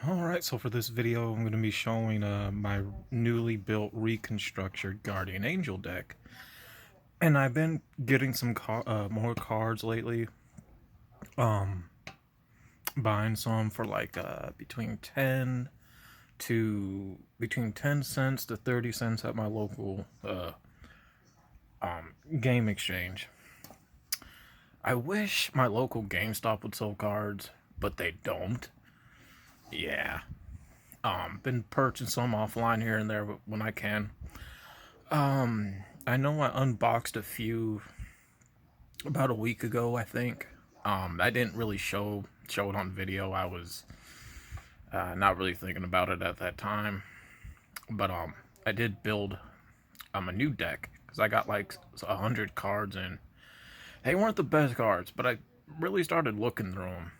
Alright, so for this video, I'm going to be showing my newly built reconstructed Guardian Angel deck. And I've been getting some more cards lately. Um, Buying some for like between 10 cents to 30 cents at my local game exchange. I wish my local GameStop would sell cards, but they don't. Yeah. Been purchasing some offline here and there when I can. I know I unboxed a few about a week ago, I think. I didn't really show it on video. I was not really thinking about it at that time. But I did build a new deck because I got like 100 cards and they weren't the best cards, but I really started looking through them,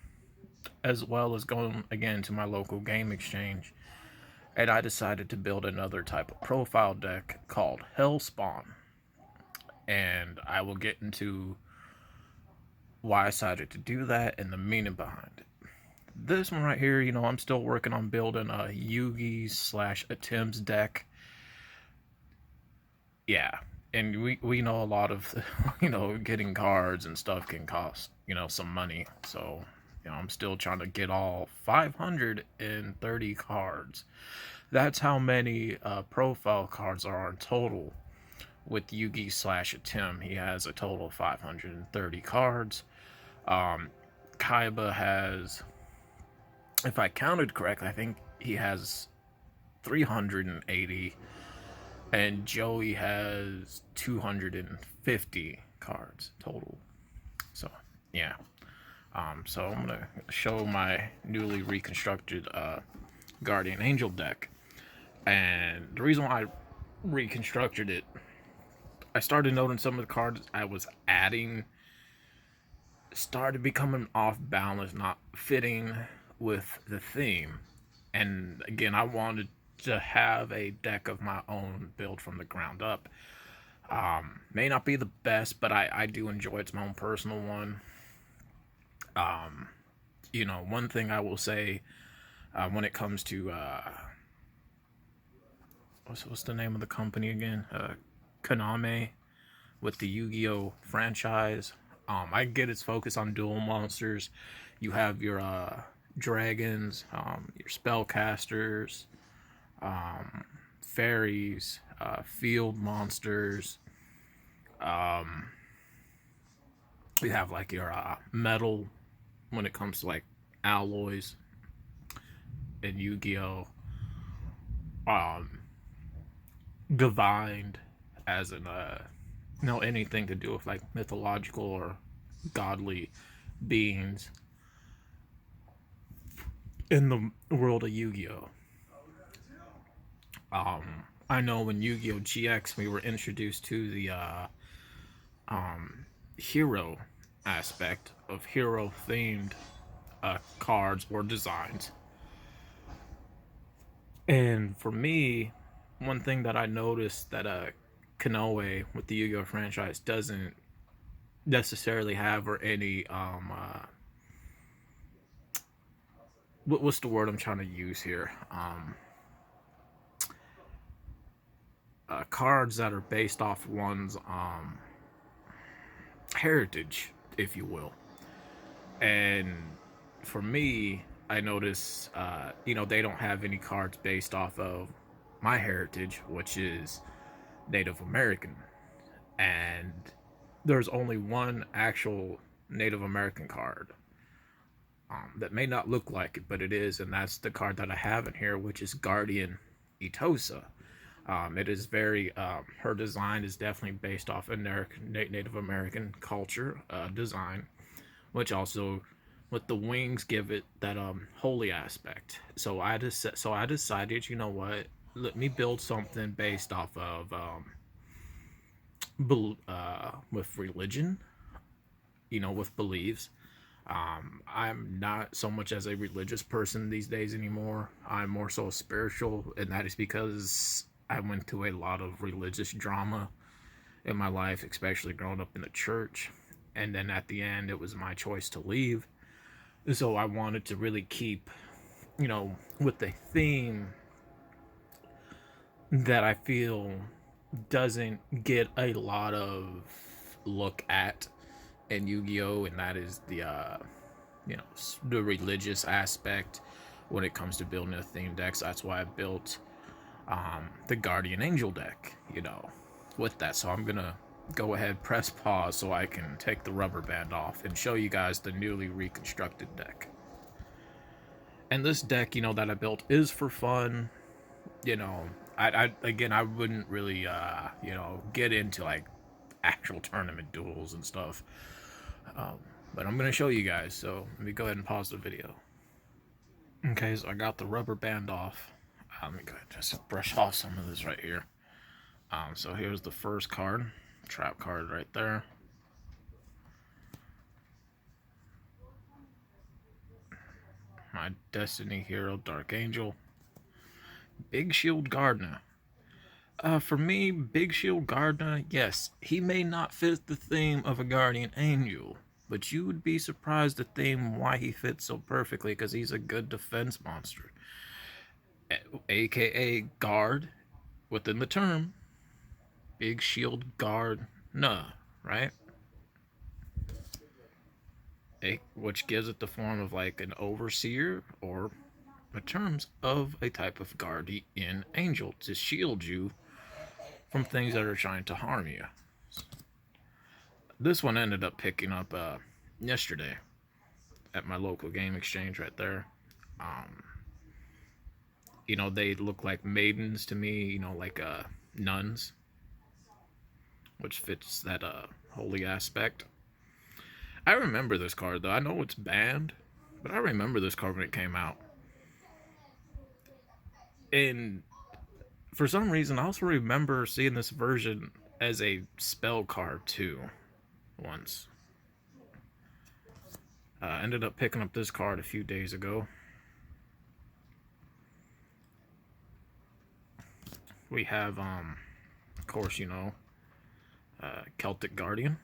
as well as going again to my local game exchange, and I decided to build another type of profile deck called Hellspawn. And I will get into why I decided to do that and the meaning behind it. This one right here, I'm still working on building a Yugi slash Attempts deck. Yeah, and we know a lot of, getting cards and stuff can cost, some money. So, I'm still trying to get all 530 cards. That's how many profile cards are in total with Yugi slash Attempt. He has a total of 530 cards. Kaiba has, if I counted correctly, I think he has 380, and Joey has 250 cards total. So, yeah. So I'm gonna show my newly reconstructed Guardian Angel deck, and the reason why I reconstructed it, I started noting some of the cards I was adding started becoming off balance, not fitting with the theme. And again, I wanted to have a deck of my own built from the ground up. May not be the best, but I do enjoy it. It's my own personal one. One thing I will say when it comes to what's the name of the company again? Konami, with the Yu-Gi-Oh franchise. I get its focus on dual monsters. You have your dragons, your spellcasters, fairies, field monsters. You have like your metal when it comes to like alloys and Yu-Gi-Oh. Divined, as in anything to do with like mythological or godly beings in the world of Yu-Gi-Oh. I know when Yu-Gi-Oh GX we were introduced to the hero aspect of hero themed cards or designs. And for me, one thing that I noticed that Konoe with the Yu-Gi-Oh franchise doesn't necessarily have, or any what's the word I'm trying to use here? Cards that are based off one's heritage, if you will. And for me, I notice, they don't have any cards based off of my heritage, which is Native American. And there's only one actual Native American card that may not look like it, but it is, and that's the card that I have in here, which is Guardian Itosa. It is very, her design is definitely based off Native American culture design, which also, with the wings, give it that holy aspect. So I decided, you know what, let me build something based off of with religion, with beliefs. I'm not so much as a religious person these days anymore. I'm more so spiritual, and that is because I went through a lot of religious drama in my life, especially growing up in the church. And then at the end, it was my choice to leave. So I wanted to really keep with the theme that I feel doesn't get a lot of look at in Yu-Gi-Oh, and that is the religious aspect when it comes to building a theme deck. So that's why I built the Guardian Angel deck, with that. So I'm gonna go ahead, press pause so I can take the rubber band off and show you guys the newly reconstructed deck. And this deck, that I built is for fun. I wouldn't really get into like actual tournament duels and stuff. But I'm gonna show you guys, so let me go ahead and pause the video. Okay, so I got the rubber band off. Let me go ahead and just brush off some of this right here. So here's the first card, trap card right there. My Destiny Hero, Dark Angel. Big Shield Gardener. For me, Big Shield Gardener, yes, he may not fit the theme of a Guardian Angel, but you would be surprised the theme why he fits so perfectly, because he's a good defense monster. AKA guard, within the term. Big Shield Guard, right? Which gives it the form of like an overseer or the terms of a type of guardian angel to shield you from things that are trying to harm you. This one ended up picking up yesterday at my local game exchange right there. They look like maidens to me, like nuns, which fits that holy aspect. I remember this card though. I know it's banned, but I remember this card when it came out. And for some reason, I also remember seeing this version as a spell card too, once. Ended up picking up this card a few days ago. We have, of course, Celtic Guardian.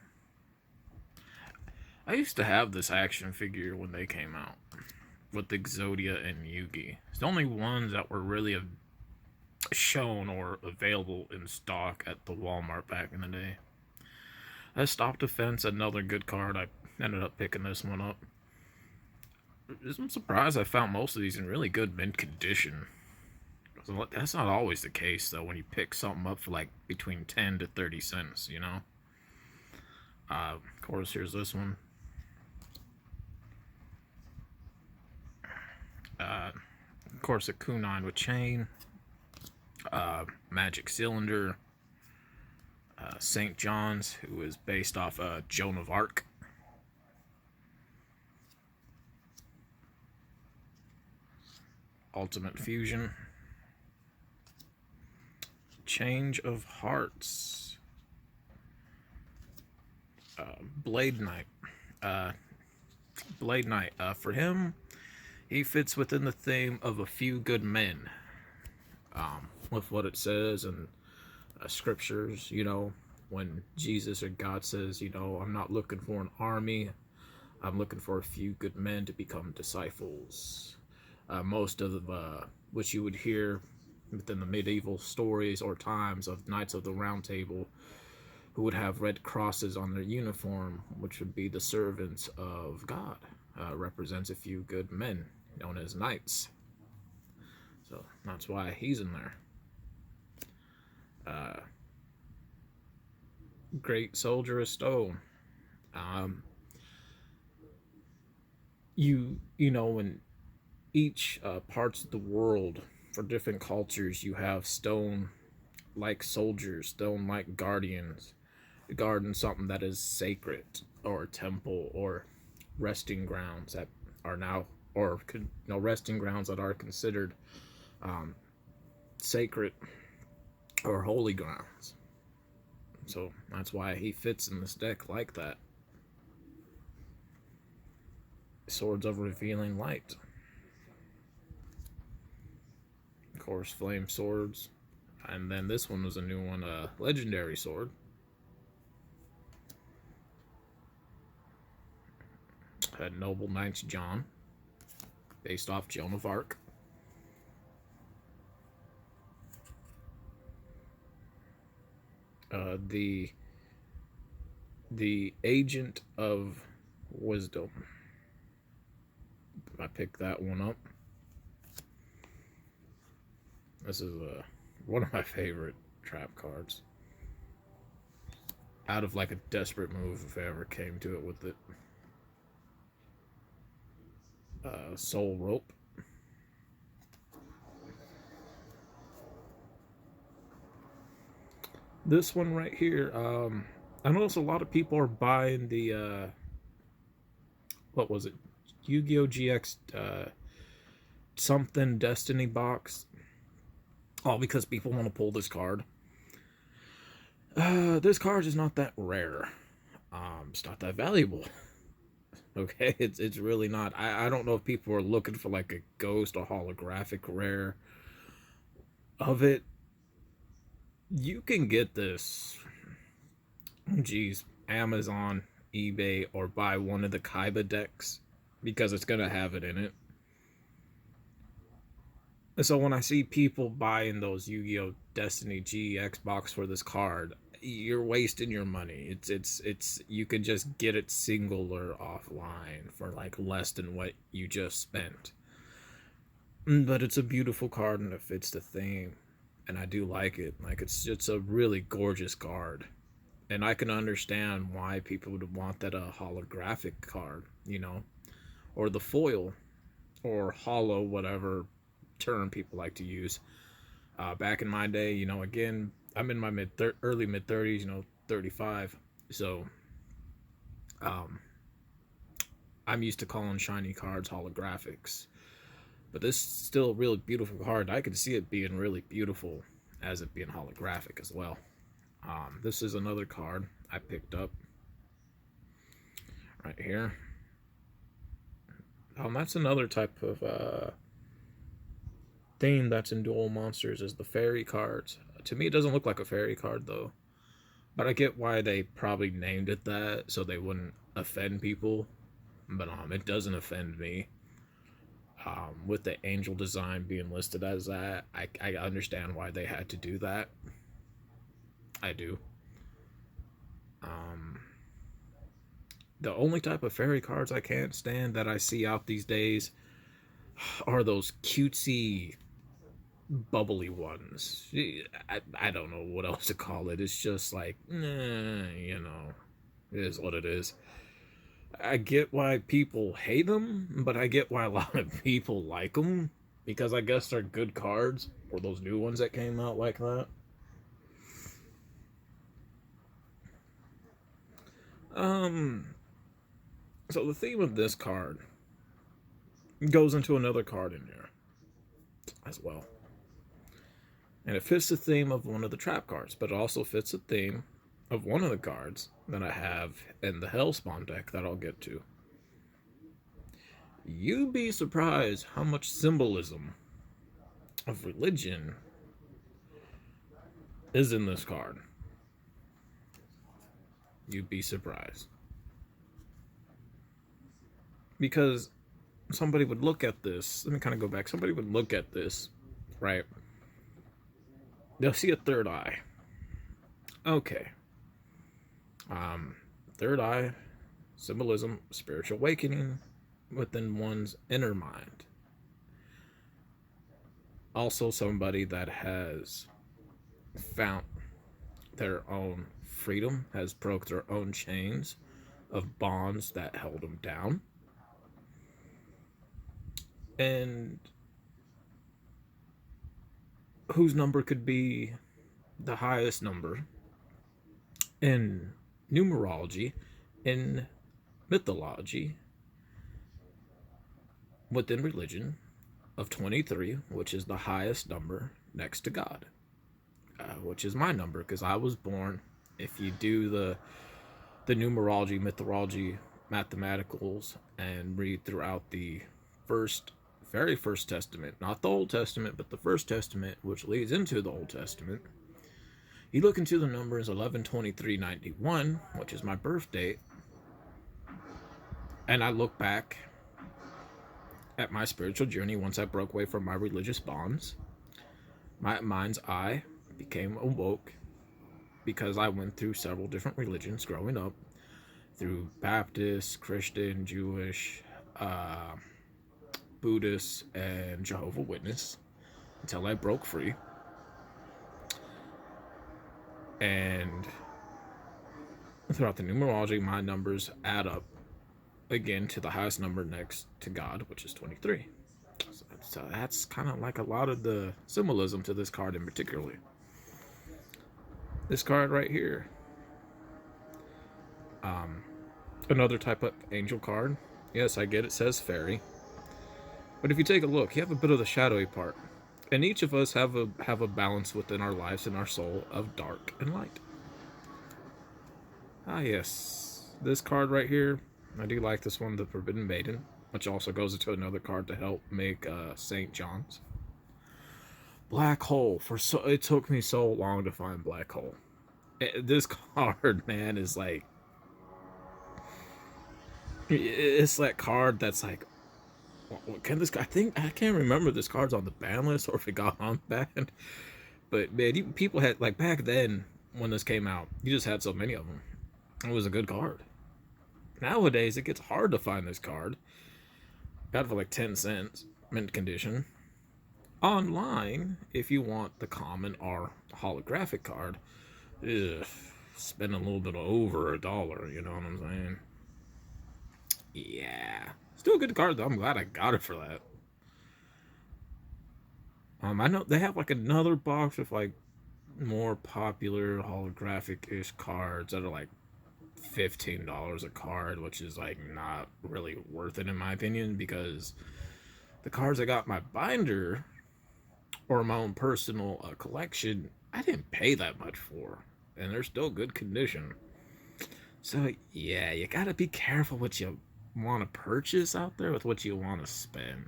I used to have this action figure when they came out with Exodia and Yugi. It's the only ones that were really shown or available in stock at the Walmart back in the day. Stop Defense, another good card. I ended up picking this one up. I'm surprised I found most of these in really good mint condition. That's not always the case though when you pick something up for like between 10 to 30 cents, Of course, here's this one. Of course, a Kunai with chain. Magic Cylinder. St. John's, who is based off Joan of Arc. Ultimate Fusion. Change of Hearts. Blade Knight. Blade Knight. For him, he fits within the theme of a few good men. With what it says in scriptures, when Jesus or God says, I'm not looking for an army, I'm looking for a few good men to become disciples. Most of which you would hear within the medieval stories or times of Knights of the Round Table, who would have red crosses on their uniform, which would be the servants of God. Represents a few good men, known as knights. So that's why he's in there. Great Soldier of Stone. In each parts of the world, for different cultures, you have stone-like soldiers, stone-like guardians, guarding something that is sacred, or a temple, or resting grounds that are now, or resting grounds that are considered sacred or holy grounds. So that's why he fits in this deck like that. Swords of Revealing Light. Of course, Flame Swords. And then this one was a new one, Legendary Sword. Had Noble Knights John. based off Joan of Arc. The Agent of Wisdom. I picked that one up. This is one of my favorite trap cards. Out of like a desperate move, if I ever came to it with it. Soul Rope. This one right here, I notice a lot of people are buying the, what was it? Yu-Gi-Oh! GX something Destiny box. All because people want to pull this card. This card is not that rare. It's not that valuable. Okay, it's really not. I don't know if people are looking for like a ghost or holographic rare of it. You can get this, geez, Amazon, eBay, or buy one of the Kaiba decks because it's gonna have it in it. And so when I see people buying those Yu-Gi-Oh! Destiny GX box for this card, you're wasting your money. It's you can just get it single or offline for like less than what you just spent. But it's a beautiful card and it fits the theme, and I do like it. Like it's a really gorgeous card, and I can understand why people would want that a holographic card, you know, or the foil, or hollow, whatever term people like to use. Back in my day, you know, again, I'm in my early mid 30s, you know, 35. So, I'm used to calling shiny cards holographics. But this is still a really beautiful card. I could see it being really beautiful as it being holographic as well. This is another card I picked up right here. That's another type of theme that's in Duel Monsters, is the fairy cards. To me, it doesn't look like a fairy card though, but I get why they probably named it that so they wouldn't offend people. But it doesn't offend me. With the angel design being listed as that, I understand why they had to do that. I do. The only type of fairy cards I can't stand that I see out these days are those cutesy, bubbly ones. I don't know what else to call it. It's just like, you know, it is what it is. I get why people hate them, but I get why a lot of people like them, because I guess they're good cards, or those new ones that came out like that. So the theme of this card goes into another card in there as well. And it fits the theme of one of the trap cards, but it also fits the theme of one of the cards that I have in the Hellspawn deck that I'll get to. You'd be surprised how much symbolism of religion is in this card. You'd be surprised. Because somebody would look at this, let me kind of go back, somebody would look at this, right? They'll see a third eye. Okay. Third eye, symbolism, spiritual awakening within one's inner mind. Also somebody that has found their own freedom, has broke their own chains of bonds that held them down. And whose number could be the highest number in numerology, in mythology, within religion, of 23, which is the highest number next to God, which is my number, because I was born, if you do the numerology, mythology, mathematicals, and read throughout the very first Testament, not the Old Testament, but the First Testament, which leads into the Old Testament, you look into the numbers 11/23/91, which is my birth date, and I look back At my spiritual journey, once I broke away from my religious bonds, my mind's eye became awoke because I went through several different religions growing up, through Baptist, Christian, Jewish, uh, Buddhist, and Jehovah's Witness, until I broke free. And throughout the numerology, my numbers add up again to the highest number next to God, which is 23. So that's kind of like a lot of the symbolism to this card in particular. This card right here, another type of angel card. Yes, I get it says fairy, but if you take a look, you have a bit of the shadowy part, and each of us have a balance within our lives and our soul of dark and light. Ah, yes, this card right here, I do like this one, the Forbidden Maiden, which also goes into another card to help make St. John's. Black Hole. It took me so long to find Black Hole. This card, man, is like, it's that card that's like, can this guy? I can't remember this card's on the ban list or if it got on banned. But man, people had, like, back then when this came out, you just had so many of them. It was a good card. Nowadays, it gets hard to find this card. Got it for like 10 cents, mint condition. Online, if you want the common or holographic card, spend a little bit over $1, you know what I'm saying? Yeah. Still a good card though. I'm glad I got it for that. I know they have like another box with like more popular holographic-ish cards that are like $15 a card, which is like not really worth it in my opinion, because the cards I got in my binder or my own personal collection, I didn't pay that much for, and they're still good condition. So yeah, you gotta be careful what you want to purchase out there with what you want to spend.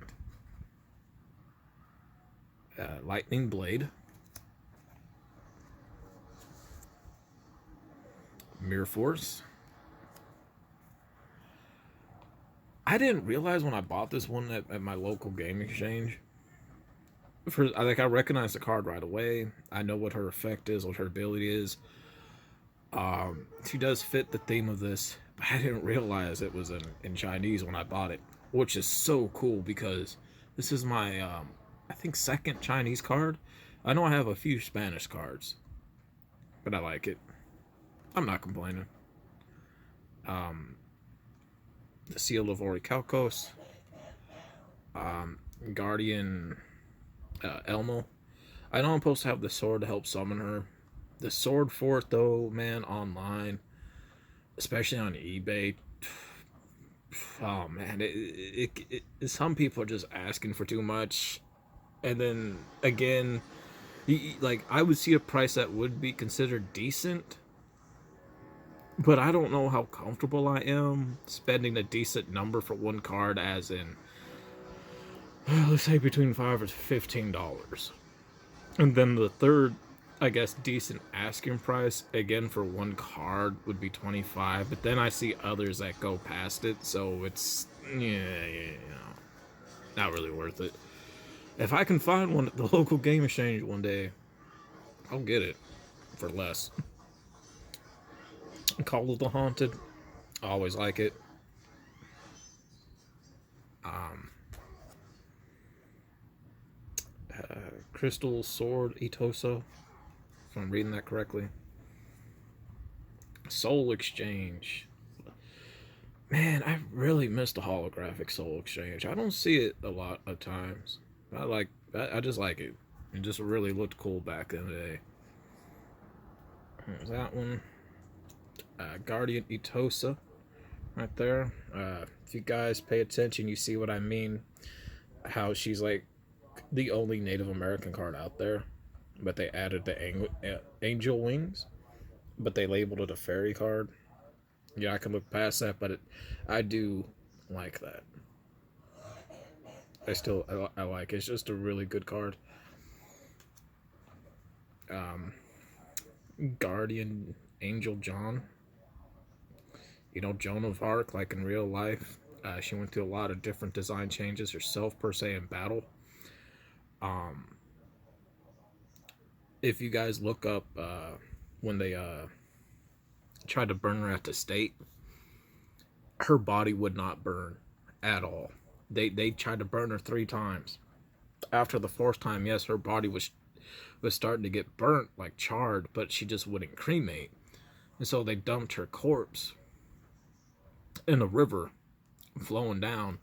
Lightning Blade, Mirror Force. I didn't realize when I bought this one at my local game exchange. I recognize the card right away. I know what her effect is, what her ability is. She does fit the theme of this, but I didn't realize it was in Chinese when I bought it, which is so cool because this is my, I think, second Chinese card. I know I have a few Spanish cards, but I like it. I'm not complaining. The Seal of Orichalcos, Guardian Elmo. I know I'm supposed to have the sword to help summon her. The sword for it, though, man, online, especially on eBay. Oh man, some people are just asking for too much, and then again, like, I would see a price that would be considered decent, but I don't know how comfortable I am spending a decent number for one card, as in, let's say between $5 or $15. And then the third, I guess, decent asking price, again, for one card would be $25. But then I see others that go past it, so it's, not really worth it. If I can find one at the local game exchange one day, I'll get it for less. Call of the Haunted, I always like it. Crystal Sword Itoso, if I'm reading that correctly. Soul Exchange. Man, I really missed the holographic Soul Exchange. I don't see it a lot of times. I just like it. It just really looked cool back in the day. There's that one. Guardian Itosa, right there. If you guys pay attention, you see what I mean. How she's like the only Native American card out there, but they added the angel wings, but they labeled it a fairy card. Yeah, I can look past that, but I do like that. I like it. It's just a really good card. Guardian Angel John. You know, Joan of Arc, like in real life. She went through a lot of different design changes herself, per se, in battle. Um, if you guys look up when they tried to burn her at the stake, her body would not burn at all. They tried to burn her 3 times. After the 4th time, yes, her body was starting to get burnt, like charred, but she just wouldn't cremate. And so they dumped her corpse in a river flowing down.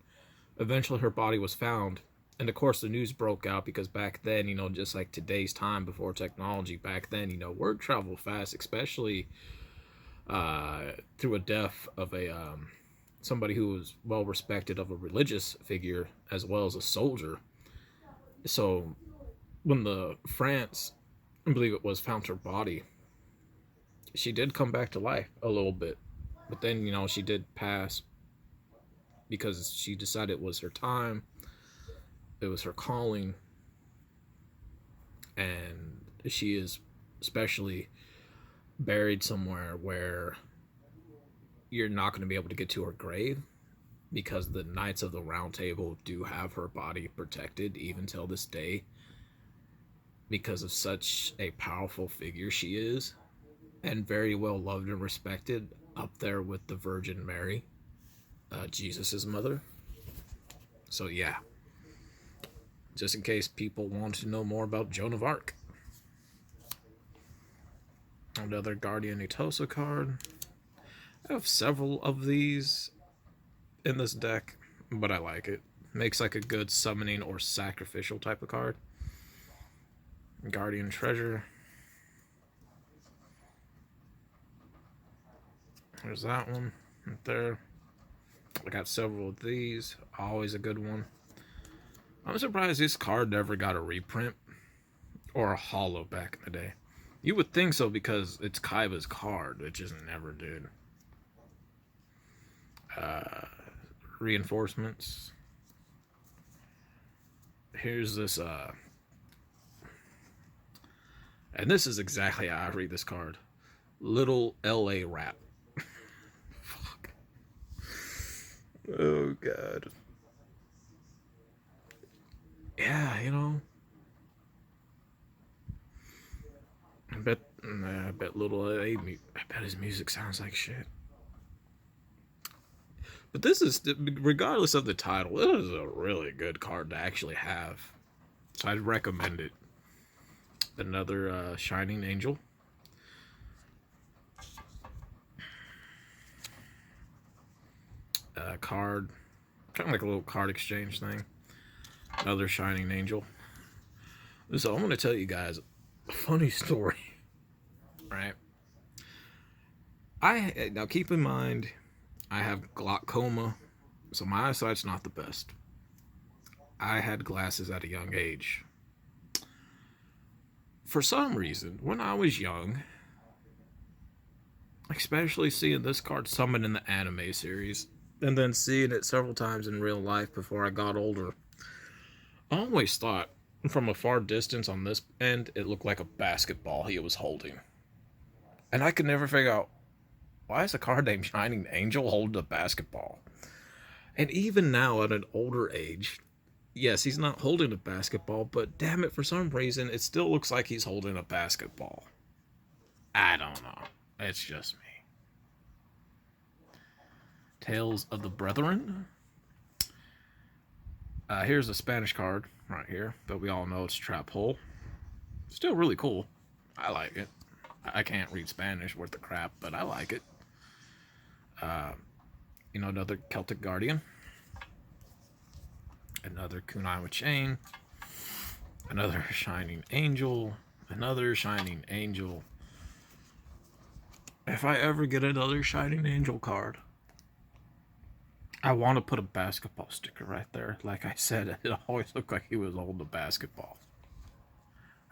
Eventually her body was found. And of course the news broke out because back then, just like today's time before technology, back then, word traveled fast, especially through a death of a somebody who was well respected, of a religious figure as well as a soldier. So when the France, I believe it was, found her body, she did come back to life a little bit. But then, she did pass because she decided it was her time. It was her calling. And she is especially buried somewhere where you're not going to be able to get to her grave, because the Knights of the Round Table do have her body protected even till this day, because of such a powerful figure she is, and very well loved and respected, up there with the Virgin Mary, Jesus' mother. So yeah, just in case people want to know more about Joan of Arc. Another Guardian Etosa card. I have several of these in this deck, but I like it. Makes like a good summoning or sacrificial type of card. Guardian Treasure. There's that one right there. I got several of these. Always a good one. I'm surprised this card never got a reprint or a holo back in the day. You would think so because it's Kaiba's card. It just never did. Reinforcements. Here's this, and this is exactly how I read this card. Little LA Rap. Fuck. Oh, God. Yeah, I bet little LA, I bet his music sounds like shit. But this is, regardless of the title, it is a really good card to actually have. So I'd recommend it. Another Shining Angel. Card. Kind of like a little card exchange thing. Another Shining Angel. So I'm going to tell you guys a funny story. Right? Now keep in mind, I have glaucoma, so my eyesight's not the best. I had glasses at a young age. For some reason, when I was young, especially seeing this card summoned in the anime series, and then seeing it several times in real life before I got older, I always thought, from a far distance on this end, it looked like a basketball he was holding. And I could never figure out, why is a card named Shining Angel holding a basketball? And even now, at an older age, yes, he's not holding a basketball, but damn it, for some reason, it still looks like he's holding a basketball. I don't know. It's just me. Tales of the Brethren. Here's a Spanish card right here, but we all know it's Trap Hole. Still really cool. I like it. I can't read Spanish worth the crap, but I like it. Another Celtic Guardian. Another Kunai with Chain. Another Shining Angel. Another Shining Angel. If I ever get another Shining Angel card, I want to put a basketball sticker right there. Like I said, it always looked like he was holding a basketball.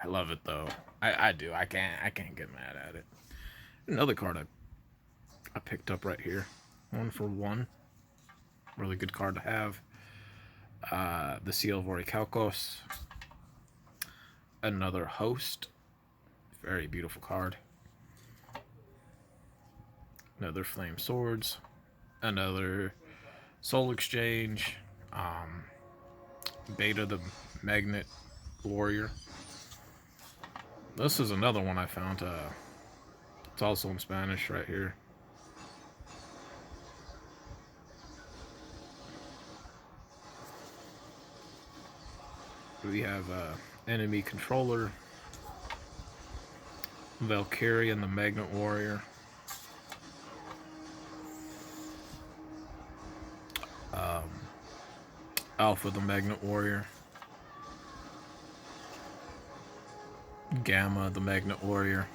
I love it though. I do. I can't get mad at it. Another card I picked up right here. 1-for-1. Really good card to have. The Seal of Orichalcos. Another Host. Very beautiful card. Another Flame Swords. Another Soul Exchange, Beta the Magnet Warrior. This is another one I found. It's also in Spanish right here. We have Enemy Controller, Valkyrie and the Magnet Warrior. Alpha the Magnet Warrior. Gamma the Magnet Warrior.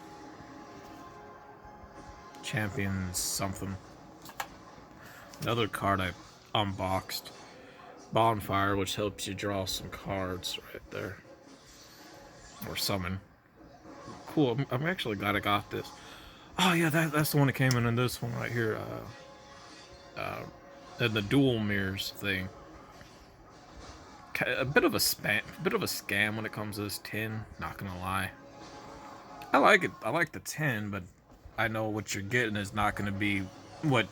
Champions something. Another card I unboxed. Bonfire, which helps you draw some cards right there. Or summon. Cool, I'm actually glad I got this. Oh yeah, that's the one that came in this one right here. The dual mirrors thing. A bit of a scam when it comes to this tin. Not gonna lie. I like it. I like the tin, but I know what you're getting is not gonna be what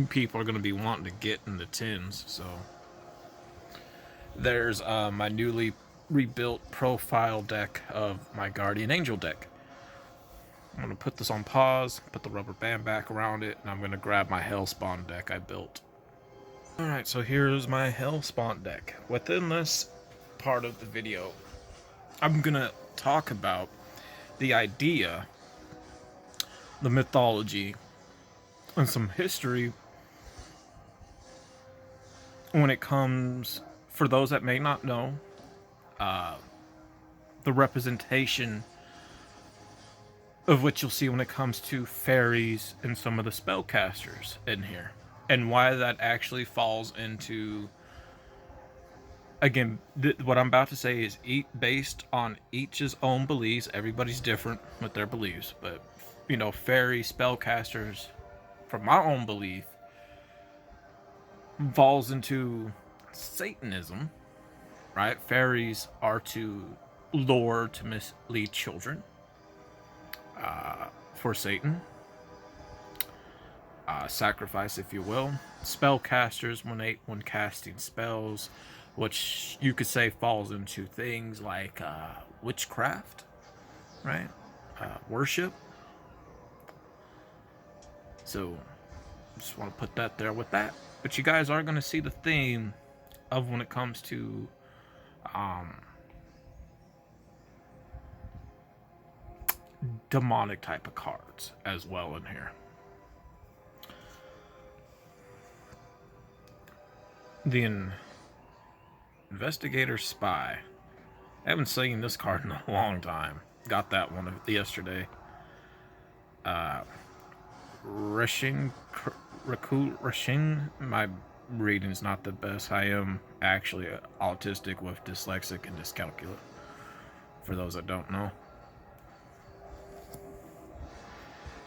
people are gonna be wanting to get in the tins. So there's my newly rebuilt profile deck of my Guardian Angel deck. I'm gonna put this on pause, put the rubber band back around it, and I'm gonna grab my Hellspawn deck I built. Alright, so here's my Hellspawn deck. Within this part of the video, I'm gonna talk about the idea, the mythology, and some history when it comes, for those that may not know, the representation of what you'll see when it comes to fairies and some of the spellcasters in here. And why that actually falls into, again, what I'm about to say is based on each's own beliefs. Everybody's different with their beliefs. But, you know, fairy spellcasters, from my own belief, falls into Satanism, right? Fairies are to lure, to mislead children for Satan. Sacrifice, if you will. Spellcasters, when casting spells, which you could say falls into things like witchcraft, right? Worship. So, just want to put that there with that. But you guys are going to see the theme of when it comes to demonic type of cards as well in here. The Investigator Spy. I haven't seen this card in a long time. Got that one yesterday. Rashing. My reading's not the best. I am actually autistic with dyslexic and dyscalculia, for those that don't know.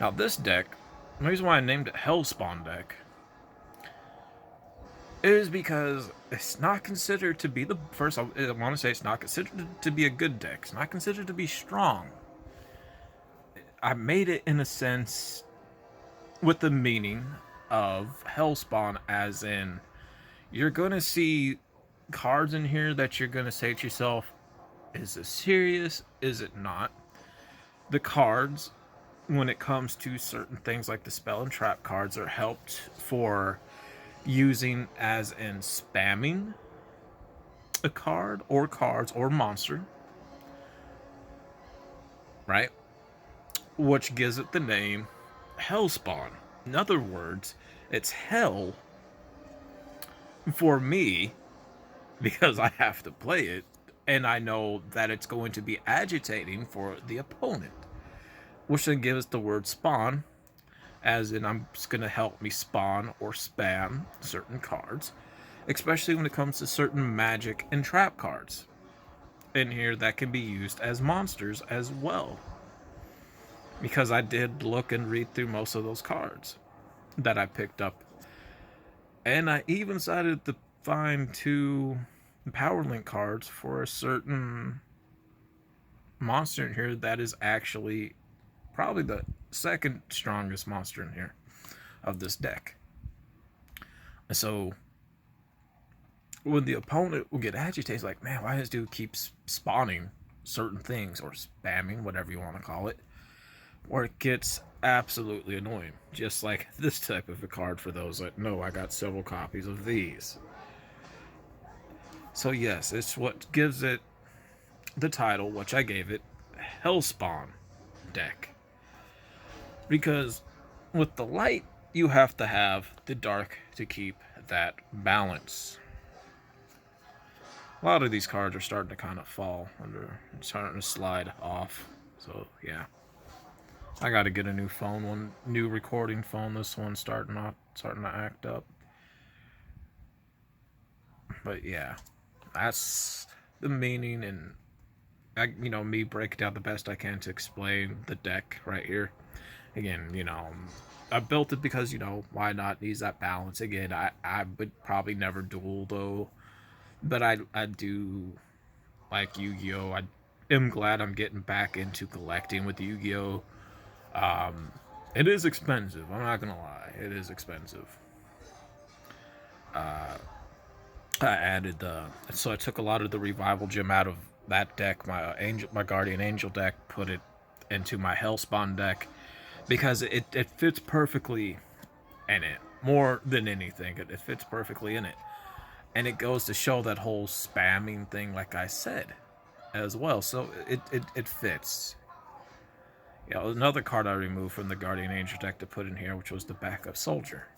Now this deck, the reason why I named it Hellspawn deck is because it's not considered to be the first. I want to say it's not considered to be a good deck. It's not considered to be strong. I made it in a sense with the meaning of Hellspawn, as in you're gonna see cards in here that you're gonna say to yourself, is this serious? Is it not? The cards, when it comes to certain things like the spell and trap cards, are helped for using as in spamming a card or cards or monster, right? Which gives it the name Hellspawn. In other words, it's hell for me because I have to play it and I know that it's going to be agitating for the opponent, which then gives the word spawn, as in I'm just going to help me spawn or spam certain cards, especially when it comes to certain magic and trap cards in here that can be used as monsters as well. Because I did look and read through most of those cards that I picked up. And I even decided to find 2 Power Link cards for a certain monster in here that is actually probably the second strongest monster in here of this deck. And so when the opponent will get agitated, it's like, man, why does this dude keep spawning certain things or spamming, whatever you want to call it, where it gets absolutely annoying. Just like this type of a card for those that know I got several copies of these. So yes, it's what gives it the title, which I gave it, Hellspawn deck. Because with the light, you have to have the dark to keep that balance. A lot of these cards are starting to kind of fall under, starting to slide off. So yeah, I got to get a new phone, one new recording phone. This one's starting to act up. But yeah, that's the meaning, and me break it down the best I can to explain the deck right here. Again, I built it because, why not? Needs that balance. Again, I would probably never duel though, but I do like Yu-Gi-Oh. I am glad I'm getting back into collecting with Yu-Gi-Oh. It is expensive. I'm not gonna lie, it is expensive. I added so I took a lot of the revival gem out of that deck, my guardian angel deck, put it into my hellspawn deck because it fits perfectly in it. More than anything, it fits perfectly in it, and it goes to show that whole spamming thing, like I said, as well. So it fits. Yeah, another card I removed from the guardian angel deck to put in here, which was the backup soldier.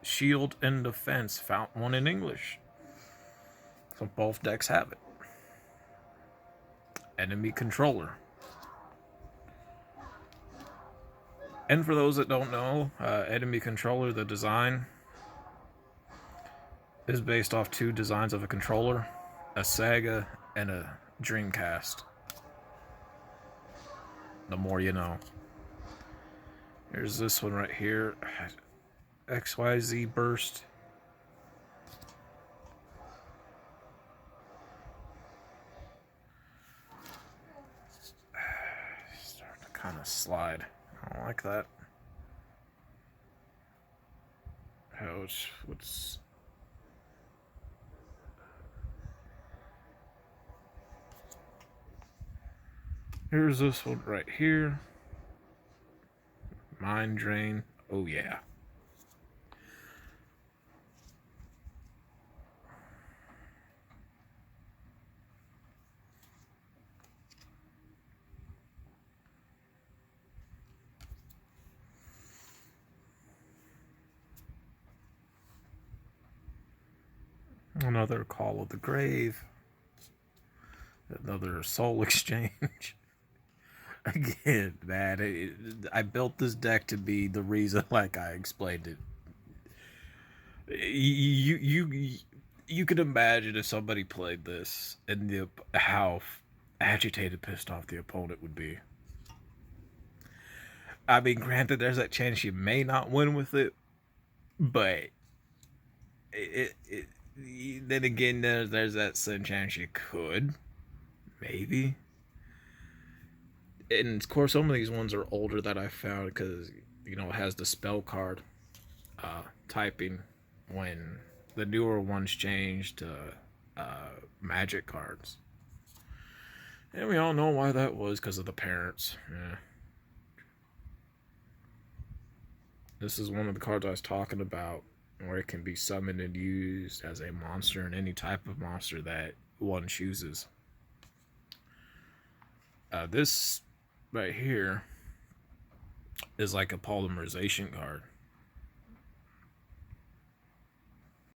Shield and defense, found one in English. So both decks have it. Enemy controller. And for those that don't know, enemy controller, the design is based off two designs of a controller, a Sega and a Dreamcast. The more you know. Here's this one right here, XYZ burst. Starting to kind of slide. I don't like that. What's here's this one right here. Mind drain. Oh yeah. Another Call of the Grave. Another Soul Exchange. Again, man, I built this deck to be the reason, like I explained it. You could imagine if somebody played this and how agitated, pissed off the opponent would be. I mean, granted, there's that chance you may not win with it, but then again, there's that same chance you could, maybe. And of course, some of these ones are older that I found because it has the spell card typing when the newer ones changed to magic cards. And we all know why that was, because of the parents. Yeah. This is one of the cards I was talking about, where it can be summoned and used as a monster and any type of monster that one chooses. This right here is like a polymerization card.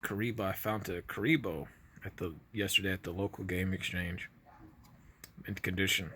Kariba, I found a Karibo yesterday at the local game exchange. Mint condition.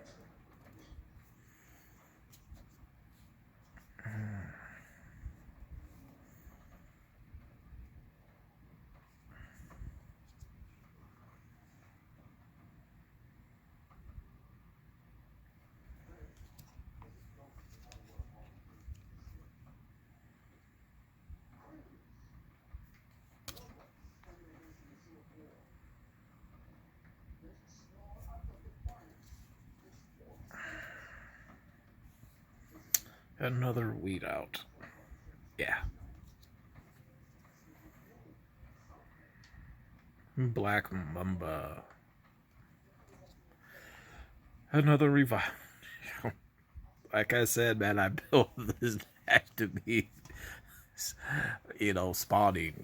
Another weed out. Yeah. Black Mamba. Another revive. Like I said, man, I built this deck to be, spawning,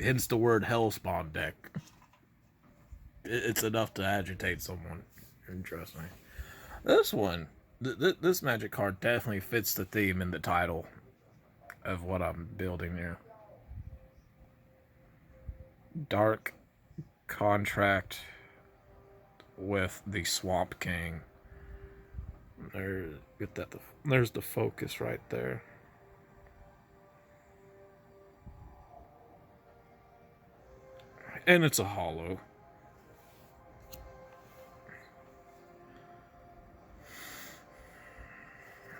hence the word hell spawn deck. It's enough to agitate someone. Trust me. This one, this magic card definitely fits the theme in the title of what I'm building here. Dark contract with the Swamp King. There, get that. There's the focus right there. And it's a hollow.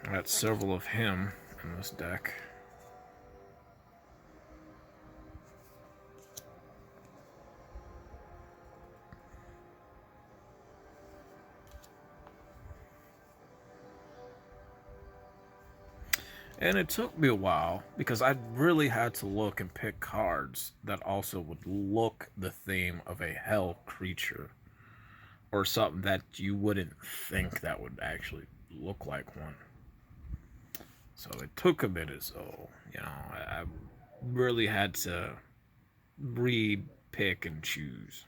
I got several of him in this deck. And it took me a while because I really had to look and pick cards that also would look the theme of a hell creature. Or something that you wouldn't think that would actually look like one. So it took a minute, so, I really had to read, pick, and choose.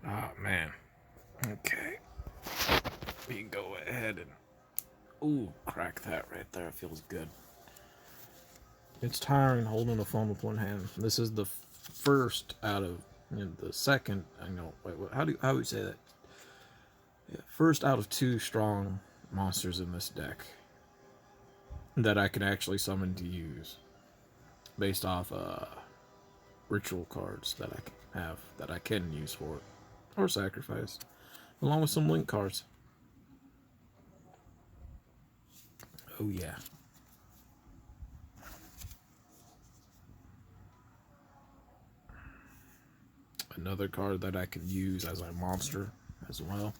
Oh, man. Okay. We can go ahead and... Ooh, crack that right there. It feels good. It's tiring holding the phone with one hand. This is the first out of the second. I know. Wait, how do you say that? Yeah, first out of 2 strong monsters in this deck that I can actually summon to use, based off ritual cards that I have that I can use for it or sacrifice, along with some link cards. Oh yeah. Another card that I can use as a monster as well.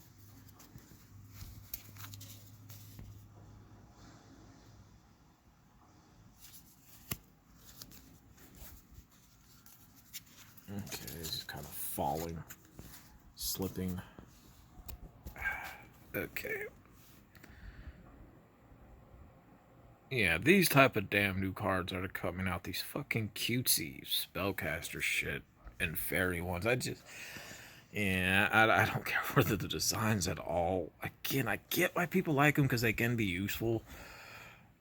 Okay, it's kind of falling, slipping. Okay. Yeah, these type of damn new cards are coming out. These fucking cutesy spellcaster shit and fairy ones. I don't care for the designs at all. Again, I get why people like them because they can be useful.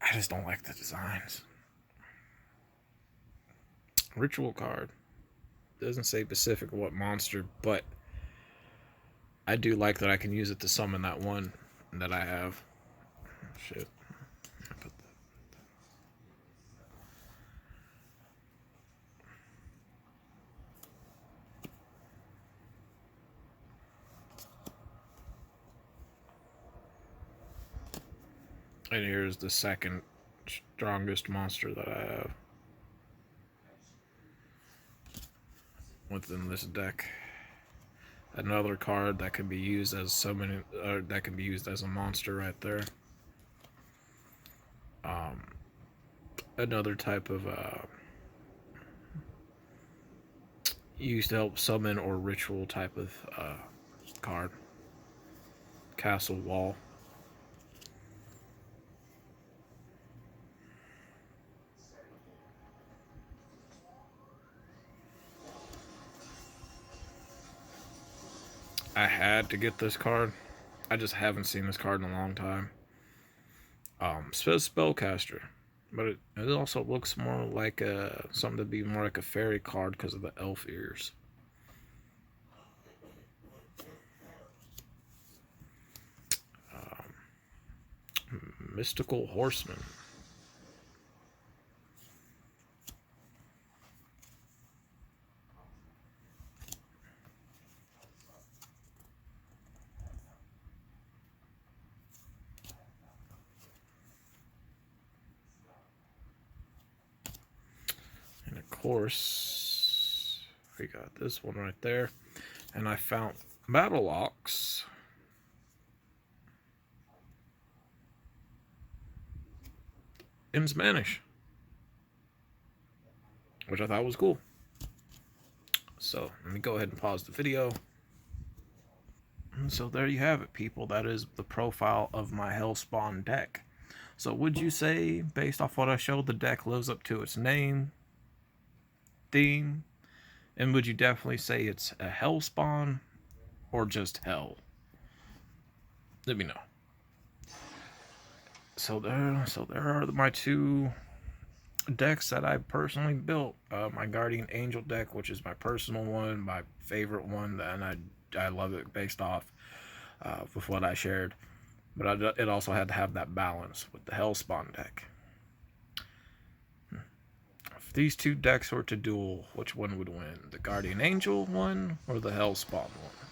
I just don't like the designs. Ritual card. Doesn't say specific what monster, but I do like that I can use it to summon that one that I have. Shit. And here's the second strongest monster that I have within this deck. Another card that can be used as summoning, that can be used as a monster right there. Another type of used to help summon or ritual type of card. Castle Wall. I had to get this card I just haven't seen this card in a long time. It says Spellcaster, but it also looks more like something to be more like a fairy card because of the elf ears. Mystical Horseman. And of course, we got this one right there. And I found Battle Ox. In Spanish, which I thought was cool. So let me go ahead and pause the video. And so there you have it, people. That is the profile of my Hellspawn deck. So would you say, based off what I showed, the deck lives up to its name, theme, and would you definitely say it's a Hellspawn or just Hell? Let me know. So there are my two decks that I personally built. My Guardian Angel deck, which is my personal one, my favorite one, and I love it based off with what I shared. But it also had to have that balance with the Hellspawn deck. If these two decks were to duel, which one would win? The Guardian Angel one or the Hellspawn one?